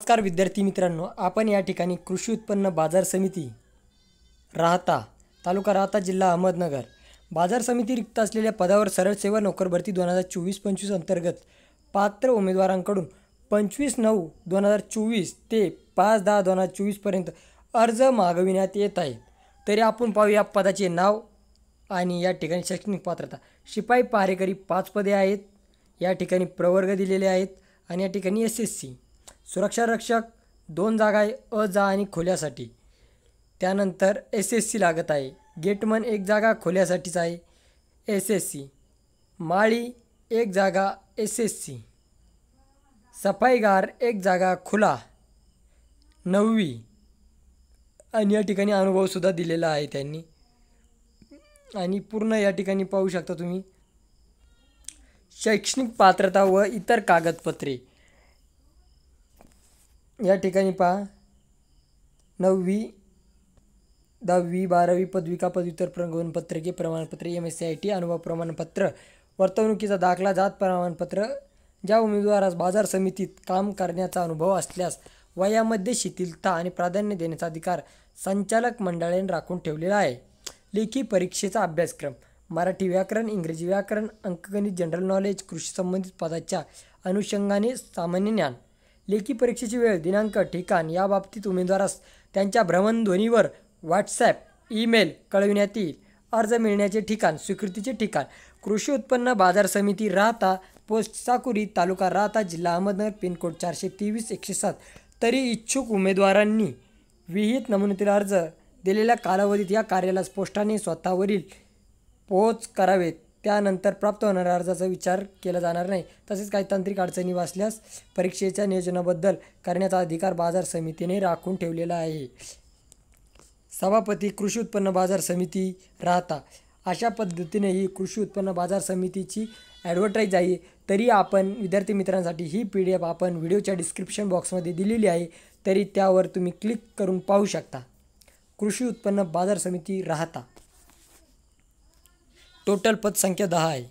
नमस्कार विद्यार्थी मित्रांनो, आपण या ठिकाणी कृषी उत्पन्न बाजार समिती राहता तालुका राहता जिल्हा अहमदनगर बाजार समिती रिक्त असलेल्या पदावर सरळ सेवा नोकर भरती 2024-25 अंतर्गत पात्र उमेदवारांकडून 25/9/2024 ते 5/10/2024 पर्यंत अर्ज मागविण्यात येत आहेत। तरी आपण पाहूया पदाचे नाव आणि या ठिकाणी शैक्षणिक पात्रता। शिपाई पहारेकरी 5 पदे आहेत। या ठिकाणी प्रवर्ग दिलेले आहेत आणि या ठिकाणी SSC सुरक्षा रक्षक 2 जागा आहे अ जा आणि खोल्यासाठी। त्यानंतर SSC लागत आहे। गेटमन 1 जागा खोल्यासाठीच आहे SSC। माळी 1 जागा SSC। सफाईगार 1 जागा खुला 9वी आणि या ठिकाणी अनुभवसुद्धा दिलेला आहे त्यांनी। आणि पूर्ण या ठिकाणी पाहू शकता तुम्ही शैक्षणिक पात्रता व इतर कागदपत्रे। या ठिकाणी पहा 9वी 10वी 12वी पदविका पदव्युत्तर प्रमाणपत्रे प्रमाणपत्रे MSc अनुभव प्रमाणपत्र वर्तणुकीचा दाखला जात प्रमाणपत्र। ज्या उमेदवारास बाजार समितीत काम करण्याचा अनुभव असल्यास वयामध्ये शिथिलता आणि प्राधान्य देण्याचा अधिकार संचालक मंडळाने राखून ठेवलेला आहे। लेखी परीक्षेचा अभ्यासक्रम मराठी व्याकरण इंग्रजी व्याकरण अंकगणित जनरल नॉलेज कृषी संबंधित पदाच्या अनुषंगाने सामान्य ज्ञान। लेखी परीक्षेची वेळ दिनांक ठिकाण याबाबतीत उमेदवारास त्यांच्या भ्रमणध्वनीवर व्हॉट्सॲप ईमेल कळविण्यात येईल। अर्ज मिळण्याचे ठिकाण स्वीकृतीचे ठिकाण कृषी उत्पन्न बाजार समिती राहता पोस्ट साकुरी तालुका राहता जिल्हा अहमदनगर पिनकोड 423-107। तरी इच्छुक उमेदवारांनी विहित नमुन्यातील अर्ज दिलेल्या कालावधीत या कार्यालयास पोस्टाने स्वतःवरील पोहोच करावेत। त्यानंतर प्राप्त होणाऱ्या अर्जाचा विचार केला जाणार नाही। तसेच काही तांत्रिक अडचणी वाचल्यास परीक्षेच्या नियोजनाबद्दल करण्याचा अधिकार बाजार समितीने राखून ठेवलेला आहे। सभापती कृषी उत्पन्न बाजार समिती राहता। अशा पद्धतीने ही कृषी उत्पन्न बाजार समितीची ॲडव्हर्टाईज आहे। तरी आपण विद्यार्थी मित्रांसाठी ही PDF आपण व्हिडिओच्या डिस्क्रिप्शन बॉक्समध्ये दिलेली आहे। तरी त्यावर तुम्ही क्लिक करून पाहू शकता। कृषी उत्पन्न बाजार समिती राहता। टोटल पदसंख्या 10 आहे।